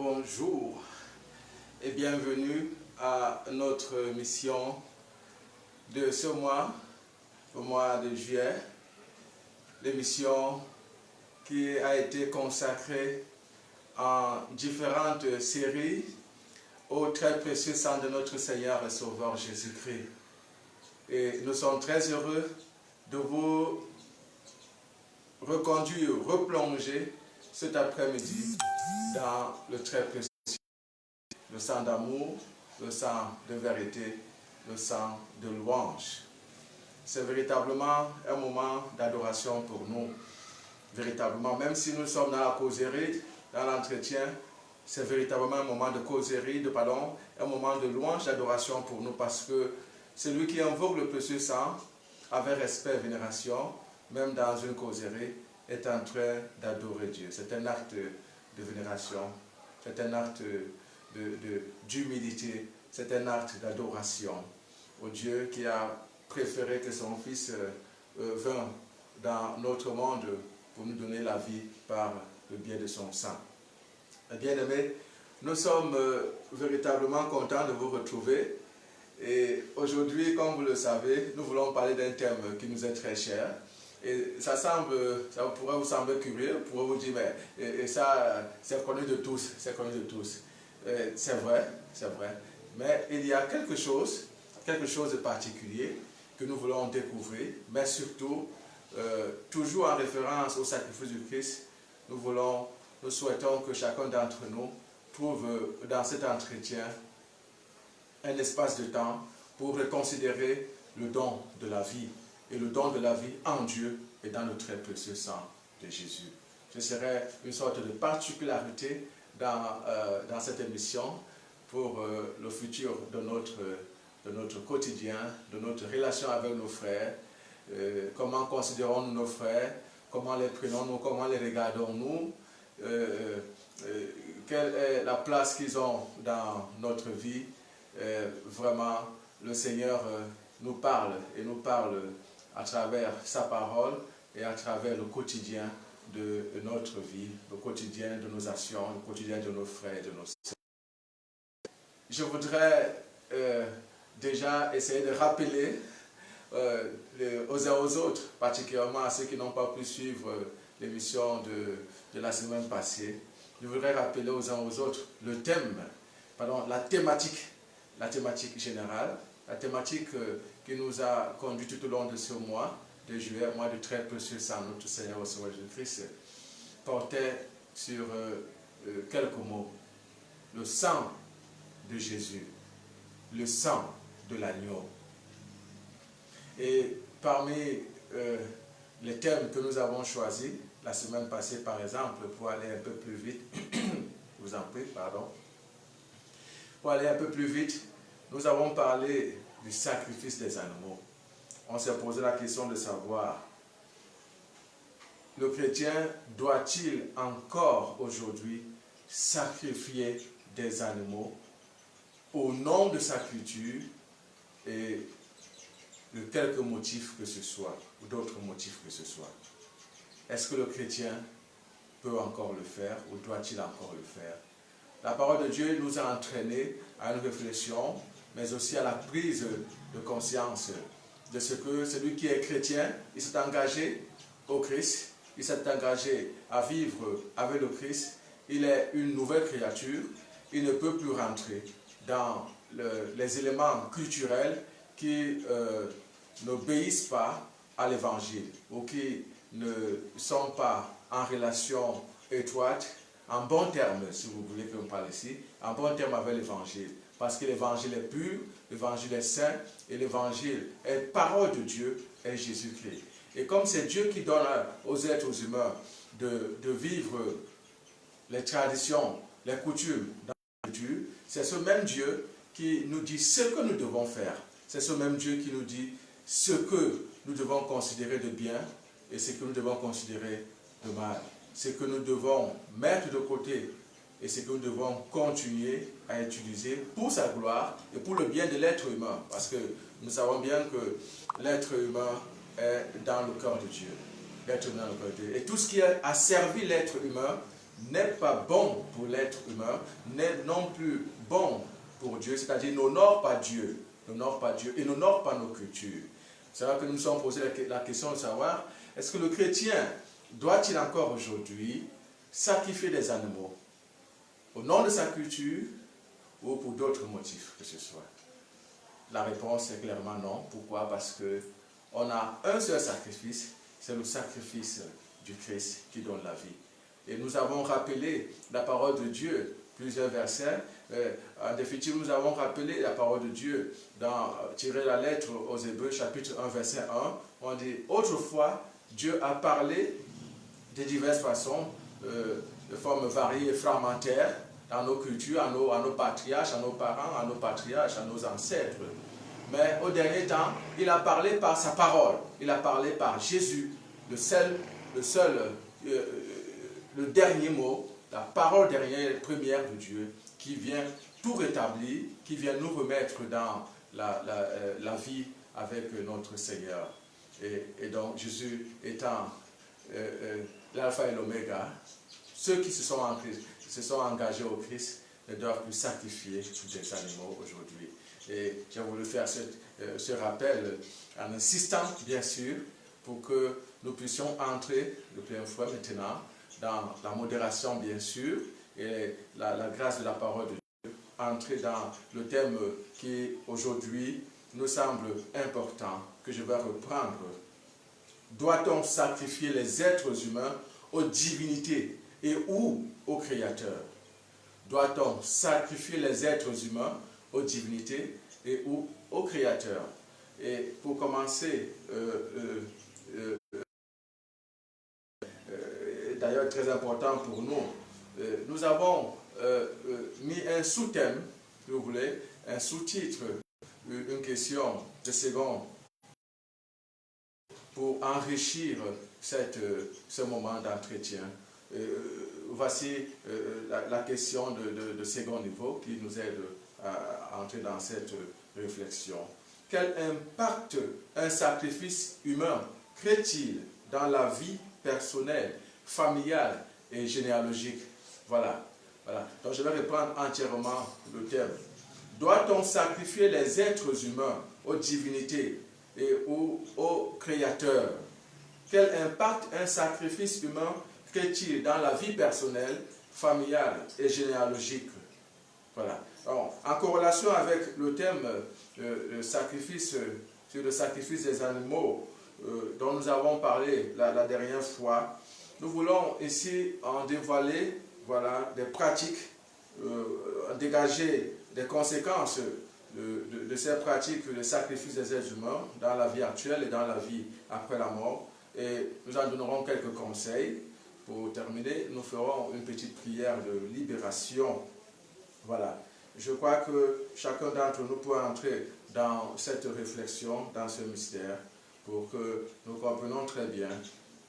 Bonjour et bienvenue à notre mission de ce mois, au mois de juillet, l'émission qui a été consacrée en différentes séries au très précieux sang de notre Seigneur et Sauveur Jésus-Christ. Et nous sommes très heureux de vous reconduire, replonger cet après-midi dans le très précieux, le sang d'amour, le sang de vérité, le sang de louange. C'est véritablement un moment d'adoration pour nous. Véritablement, même si nous sommes dans la causerie, dans l'entretien, c'est véritablement un moment de causerie, un moment de louange, d'adoration pour nous, parce que celui qui invoque le précieux sang, avec respect et vénération, même dans une causerie, est en train d'adorer Dieu. C'est un acte de vénération, c'est un acte d'humilité, c'est un acte d'adoration au Dieu qui a préféré que son Fils vint dans notre monde pour nous donner la vie par le biais de son sang. Bien-aimés, nous sommes véritablement contents de vous retrouver. Et aujourd'hui, comme vous le savez, nous voulons parler d'un thème qui nous est très cher. Et ça pourrait vous sembler curieux, pourrait vous dire, mais ça, c'est connu de tous, c'est connu de tous. C'est vrai, c'est vrai. Mais il y a quelque chose de particulier que nous voulons découvrir, mais surtout, toujours en référence au sacrifice du Christ, nous souhaitons que chacun d'entre nous trouve dans cet entretien un espace de temps pour reconsidérer le don de la vie et le don de la vie en Dieu et dans le très précieux sang de Jésus. Ce serait une sorte de particularité dans cette émission pour le futur de notre quotidien, de notre relation avec nos frères. Comment considérons-nous nos frères? Comment les prenons-nous? Comment les regardons-nous? Quelle est la place qu'ils ont dans notre vie? Vraiment, le Seigneur nous parle et nous parle à travers sa parole et à travers le quotidien de notre vie, le quotidien de nos actions, le quotidien de nos frères et de nos sœurs. Je voudrais déjà essayer de rappeler aux uns aux autres, particulièrement à ceux qui n'ont pas pu suivre l'émission de la semaine passée, je voudrais rappeler aux uns aux autres la thématique générale, la thématique qui nous a conduit tout au long de ce mois de juillet, mois de très précieux sang, notre Seigneur et Sauveur Jésus-Christ, portait sur quelques mots. Le sang de Jésus, le sang de l'agneau. Et parmi les thèmes que nous avons choisis, la semaine passée par exemple, pour aller un peu plus vite, je vous en prie, pardon, pour aller un peu plus vite, nous avons parlé du sacrifice des animaux. On s'est posé la question de savoir, le chrétien doit-il encore aujourd'hui sacrifier des animaux au nom de sa culture et de quelque motif que ce soit, ou d'autres motifs que ce soit? Est-ce que le chrétien peut encore le faire ou doit-il encore le faire? La parole de Dieu nous a entraînés à une réflexion, mais aussi à la prise de conscience de ce que celui qui est chrétien, il s'est engagé au Christ, il s'est engagé à vivre avec le Christ, il est une nouvelle créature, il ne peut plus rentrer dans les éléments culturels qui n'obéissent pas à l'évangile ou qui ne sont pas en relation étroite, en bon terme, si vous voulez que je parle ici, en bon terme avec l'évangile. Parce que l'évangile est pur, l'évangile est saint, et l'évangile est parole de Dieu, est Jésus-Christ. Et comme c'est Dieu qui donne aux êtres humains de vivre les traditions, les coutumes dans la culture, c'est ce même Dieu qui nous dit ce que nous devons faire. C'est ce même Dieu qui nous dit ce que nous devons considérer de bien et ce que nous devons considérer de mal. Ce que nous devons mettre de côté et ce que nous devons continuer à utiliser pour sa gloire et pour le bien de l'être humain. Parce que nous savons bien que l'être humain est dans le cœur de Dieu. L'être humain dans le cœur de Dieu. Et tout ce qui a servi l'être humain n'est pas bon pour l'être humain, n'est non plus bon pour Dieu, c'est-à-dire n'honore pas Dieu, et n'honore pas nos cultures. C'est là que nous nous sommes posé la question de savoir, est-ce que le chrétien doit-il encore aujourd'hui sacrifier des animaux au nom de sa culture ou pour d'autres motifs que ce soit? La réponse est clairement non. Pourquoi? Parce qu'on a un seul sacrifice, c'est le sacrifice du Christ qui donne la vie. Et nous avons rappelé la parole de Dieu, plusieurs versets. En définitive, nous avons rappelé la parole de Dieu dans tirer la lettre aux Hébreux, chapitre 1, verset 1. On dit, autrefois, Dieu a parlé de diverses façons, de formes variées et fragmentaires, dans nos cultures, à nos patriarches, à nos parents, à nos patriarches, à nos ancêtres. Mais au dernier temps, il a parlé par sa parole. Il a parlé par Jésus, le dernier mot, la parole dernière, première de Dieu, qui vient tout rétablir, qui vient nous remettre dans la vie avec notre Seigneur. Et donc Jésus étant l'alpha et l'oméga, ceux qui se sont engagés au Christ ne doivent plus sacrifier des animaux aujourd'hui. Et j'ai voulu faire ce rappel en insistant, bien sûr, pour que nous puissions entrer de plein fouet maintenant dans la modération, bien sûr, et la grâce de la parole de Dieu, entrer dans le thème qui aujourd'hui nous semble important, que je vais reprendre. Doit-on sacrifier les êtres humains aux divinités et ou au Créateur? Doit-on sacrifier les êtres humains aux divinités et ou au Créateur? Et pour commencer, d'ailleurs très important pour nous, nous avons mis un sous-thème, si vous voulez, un sous-titre, une question de seconde pour enrichir ce moment d'entretien. Voici la question de second niveau qui nous aide à entrer dans cette réflexion. Quel impact un sacrifice humain crée-t-il dans la vie personnelle, familiale et généalogique? Voilà. Donc je vais reprendre entièrement le thème. Doit-on sacrifier les êtres humains aux divinités et au Créateur? Quel impact un sacrifice humain crée-t-il dans la vie personnelle, familiale et généalogique? Voilà. Alors, en corrélation avec le thème le sacrifice des animaux dont nous avons parlé la dernière fois, nous voulons ici en dévoiler des pratiques, dégager des conséquences de ces pratiques de sacrifice des êtres humains dans la vie actuelle et dans la vie après la mort. Et nous en donnerons quelques conseils. Pour terminer, nous ferons une petite prière de libération. Voilà. Je crois que chacun d'entre nous peut entrer dans cette réflexion, dans ce mystère, pour que nous comprenions très bien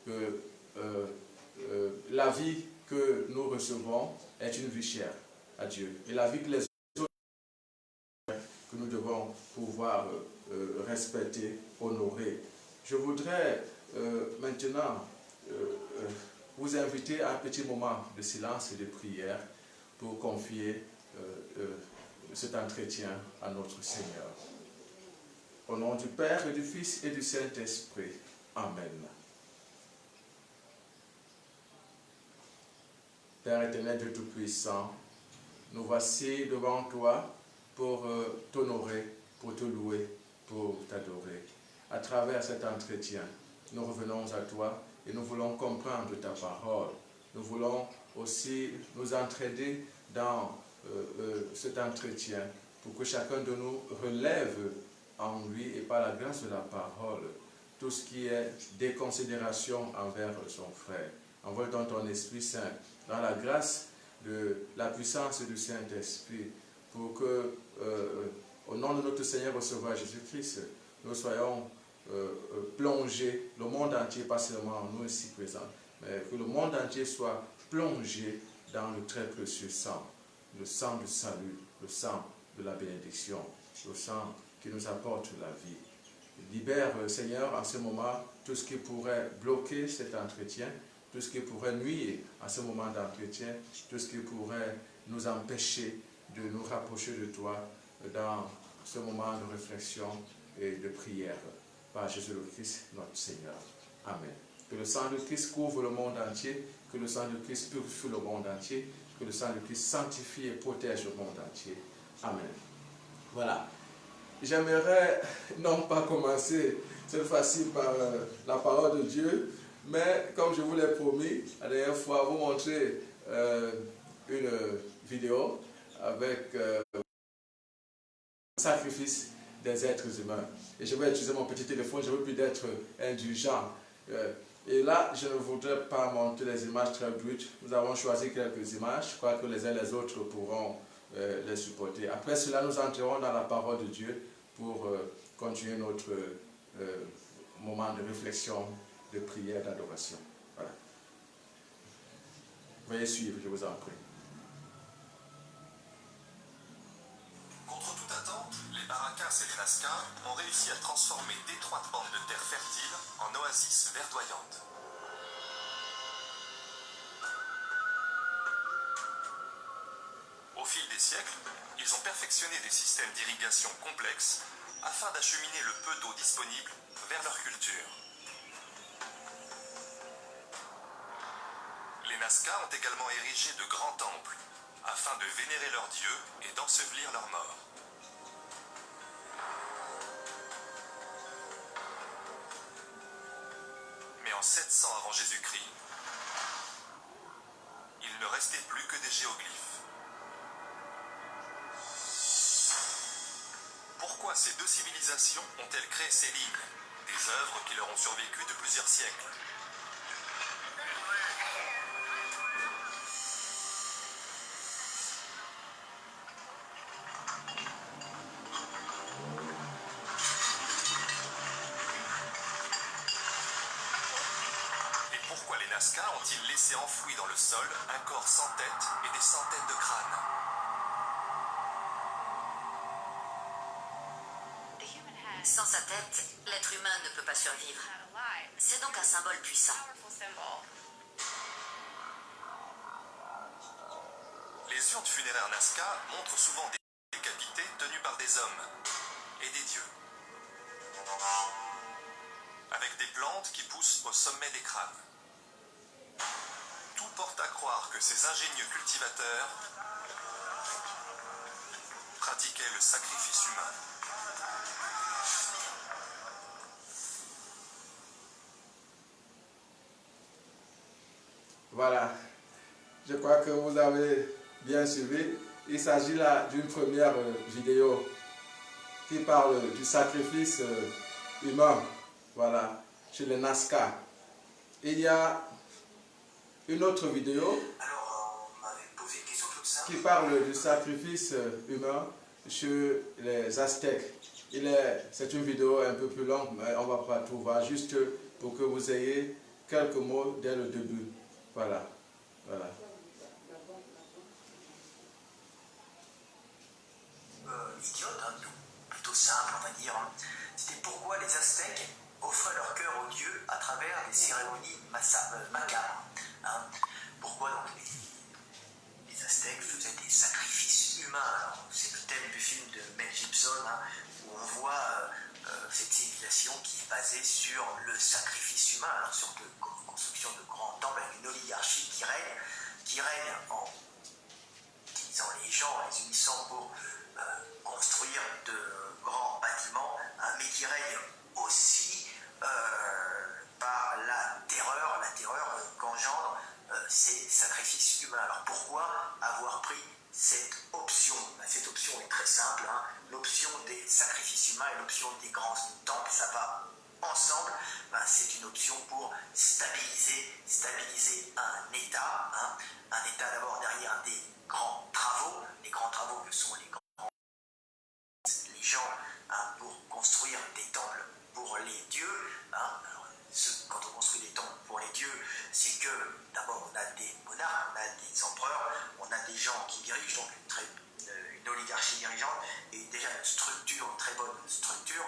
que la vie que nous recevons est une vie chère à Dieu. Et la vie que les autres que nous devons pouvoir respecter, honorer. Je voudrais maintenant vous inviter à un petit moment de silence et de prière pour confier cet entretien à notre Seigneur. Au nom du Père et du Fils et du Saint-Esprit. Amen. Père éternel, Dieu Tout-Puissant, nous voici devant toi pour t'honorer, pour te louer, pour t'adorer. À travers cet entretien, nous revenons à toi et nous voulons comprendre ta parole. Nous voulons aussi nous entraider dans cet entretien pour que chacun de nous relève en lui et par la grâce de la parole tout ce qui est déconsidération envers son frère. Envoie dans ton Esprit Saint, dans la grâce de la puissance du Saint-Esprit, pour que, au nom de notre Seigneur Sauveur Jésus-Christ, nous soyons plongés, le monde entier, pas seulement nous ici présents, mais que le monde entier soit plongé dans le très précieux sang, le sang du salut, le sang de la bénédiction, le sang qui nous apporte la vie. Libère, Seigneur, en ce moment, tout ce qui pourrait bloquer cet entretien, tout ce qui pourrait nuire à ce moment d'entretien, tout ce qui pourrait nous empêcher de nous rapprocher de toi dans ce moment de réflexion et de prière. Par Jésus le Christ, notre Seigneur. Amen. Que le sang de Christ couvre le monde entier, que le sang de Christ purifie le monde entier, que le sang de Christ sanctifie et protège le monde entier. Amen. Voilà. J'aimerais non pas commencer cette fois-ci par la parole de Dieu, mais comme je vous l'ai promis, la dernière fois, vous montrer une vidéo avec le sacrifice des êtres humains. Et je vais utiliser mon petit téléphone, je veux plus d'être indulgent. Et là, je ne voudrais pas montrer des images très brutes. Nous avons choisi quelques images. Je crois que les uns et les autres pourront les supporter. Après cela, nous entrerons dans la parole de Dieu pour continuer notre moment de réflexion, de prière, d'adoration. Voilà. Veuillez suivre, je vous en prie. Contre toute attente, les Barrakas et les Lascars ont réussi à transformer d'étroites bandes de terre fertiles en oasis verdoyantes. Au fil des siècles, ils ont perfectionné des systèmes d'irrigation complexes afin d'acheminer le peu d'eau disponible vers leur culture. Les Nazca ont également érigé de grands temples afin de vénérer leurs dieux et d'ensevelir leurs morts. Mais en 700 avant Jésus-Christ, il ne restait plus que des géoglyphes. Pourquoi ces deux civilisations ont-elles créé ces lignes, des œuvres qui leur ont survécu de plusieurs siècles? Et pourquoi les Nazca ont-ils laissé enfoui dans le sol un corps sans tête et des centaines de crânes? Sans sa tête, l'être humain ne peut pas survivre. C'est donc un symbole puissant. Les urnes funéraires Nazca montrent souvent des décapités tenus par des hommes et des dieux, avec des plantes qui poussent au sommet des crânes. Tout porte à croire que ces ingénieux cultivateurs pratiquaient le sacrifice humain. Voilà, je crois que vous avez bien suivi. Il s'agit là d'une première vidéo qui parle du sacrifice humain, voilà, chez les Nazca. Il y a une autre vidéo qui parle du sacrifice humain chez les Aztèques. C'est une vidéo un peu plus longue, mais on ne va pas tout voir, juste pour que vous ayez quelques mots dès le début. Voilà, voilà. Idiote, hein, plutôt simple, on va dire. C'était pourquoi les Aztèques offraient leur cœur aux dieux à travers des cérémonies macabres. Hein. Pourquoi donc les Aztèques faisaient des sacrifices humains. C'est le thème du film de Mel Gibson, hein, où on voit cette civilisation qui est basée sur le sacrifice humain, alors sur de construction de grands temples avec une oligarchie qui règne en utilisant les gens, les unissant pour construire de grands bâtiments, hein, mais qui règne aussi par la terreur qu'engendrent ces sacrifices humains. Alors pourquoi avoir pris cette option? Cette option est très simple, hein. L'option des sacrifices humains et l'option des grands temples, ça va ensemble. C'est une option pour stabiliser un État, hein. Un État d'abord derrière des grands travaux. Les grands travaux que sont les gens, hein, pour construire des temples pour les dieux, hein. Alors, quand on construit des temples pour les dieux, c'est que d'abord on a des monarques, on a des empereurs, on a des gens qui dirigent, donc une oligarchie dirigeante et déjà une très bonne structure,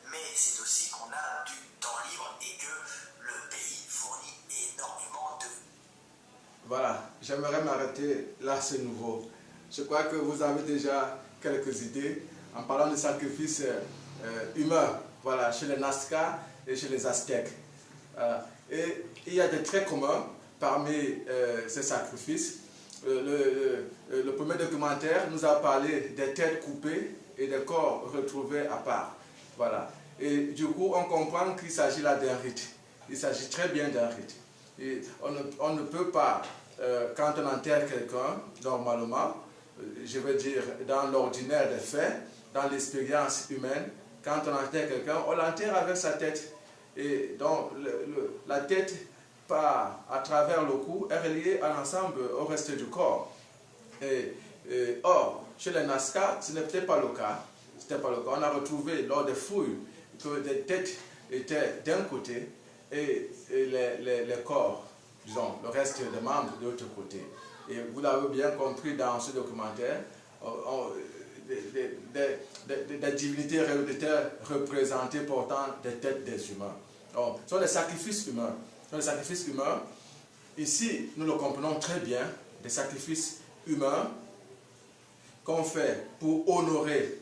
mais c'est aussi qu'on a du temps libre et que le pays fournit énormément de voilà, j'aimerais m'arrêter là, c'est nouveau. Je crois que vous avez déjà quelques idées en parlant de sacrifices humains, voilà, chez les Nazca et chez les Aztèques. Et il y a des traits communs parmi ces sacrifices. Le premier documentaire nous a parlé des têtes coupées et des corps retrouvés à part. Voilà. Et du coup, on comprend qu'il s'agit là d'un rite. Il s'agit très bien d'un rite. Et on ne peut pas, quand on enterre quelqu'un, normalement, je veux dire, dans l'ordinaire des faits, dans l'expérience humaine, quand on enterre quelqu'un, on l'enterre avec sa tête. Et donc, la tête part à travers le cou, est reliée à l'ensemble, au reste du corps. Or, chez les Nazca, ce n'était pas le cas. On a retrouvé lors des fouilles que des têtes étaient d'un côté et les corps, disons, le reste des membres de l'autre côté. Et vous l'avez bien compris dans ce documentaire, des divinités étaient représentées portant des têtes des humains. Donc, ce sont des sacrifices humains. Ce sont des sacrifices humains. Ici, nous le comprenons très bien, des sacrifices humains qu'on fait pour honorer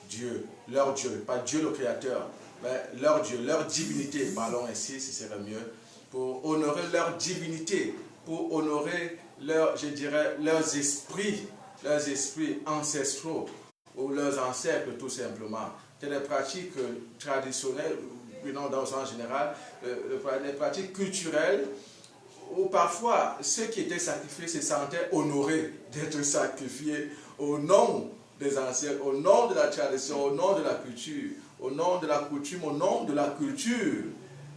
Dieu, leur Dieu, pas Dieu le Créateur, mais leur Dieu, leur divinité, parlons ainsi, si ce serait mieux, pour honorer leur divinité, pour honorer je dirais, leurs esprits ancestraux, ou leurs ancêtres tout simplement. C'est des pratiques traditionnelles, non dans le sens général, des pratiques culturelles, où parfois ceux qui étaient sacrifiés se sentaient honorés d'être sacrifiés au nom des ancêtres, au nom de la tradition, au nom de la culture, au nom de la coutume, au nom de la culture.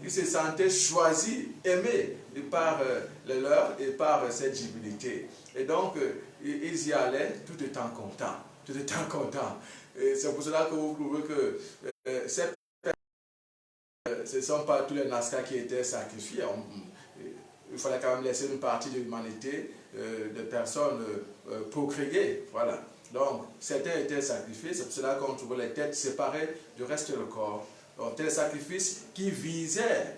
Ils se sentaient choisis, aimés par les leurs et par cette divinité. Et donc, ils y allaient tout étant contents. Tout étant contents. Et c'est pour cela que vous trouvez que ce ne sont pas tous les Nazca qui étaient sacrifiés. Il fallait quand même laisser une partie de l'humanité, de personnes procréées. Voilà. Donc, certains étaient sacrifiés, c'est pour cela qu'on trouvait les têtes séparées du reste du corps. Donc, c'était des sacrifices qui visaient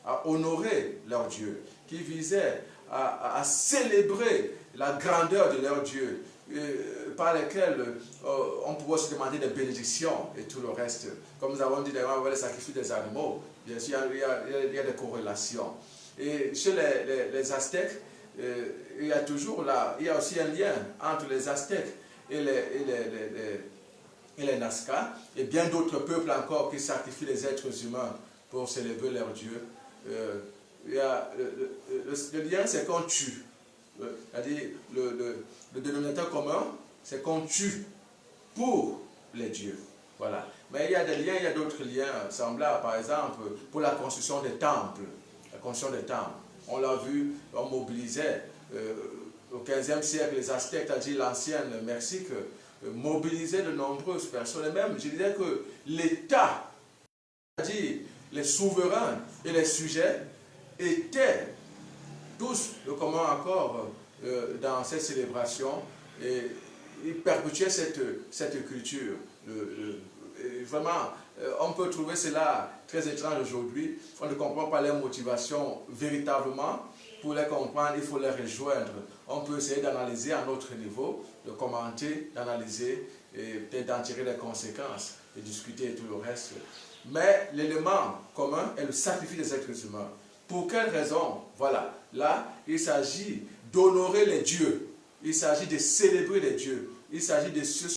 à honorer leur Dieu, qui visaient à célébrer la grandeur de leur Dieu, par lesquels on pouvait se demander des bénédictions et tout le reste. Comme nous avons dit d'ailleurs, les sacrifices des animaux, bien sûr, il y a des corrélations. Et chez les Aztèques, il y a toujours là, il y a aussi un lien entre les Aztèques et les Nazca, et bien d'autres peuples encore qui sacrifient les êtres humains pour célébrer leur Dieu. Le lien, c'est qu'on tue. C'est-à-dire, le dénominateur commun, c'est qu'on tue pour les dieux. Voilà. Mais il y a des liens, il y a d'autres liens semblables. Par exemple, pour la construction des temples. La construction des temples. On l'a vu, on mobilisait. Au XVe siècle, les Aztèques, c'est-à-dire l'ancienne Mexique, mobilisaient de nombreuses personnes. Et même, je disais que l'État, c'est-à-dire les souverains et les sujets, étaient tous de commun accord dans cette célébration et ils perpétuaient cette culture. Vraiment, on peut trouver cela très étrange aujourd'hui. On ne comprend pas leurs motivations véritablement. Pour les comprendre, il faut les rejoindre. On peut essayer d'analyser à notre niveau, de commenter, d'analyser et peut-être d'en tirer les conséquences, de discuter et tout le reste. Mais l'élément commun est le sacrifice des êtres humains. Pour quelle raison? Voilà. Là, il s'agit d'honorer les dieux. Il s'agit de célébrer les dieux. Il s'agit de se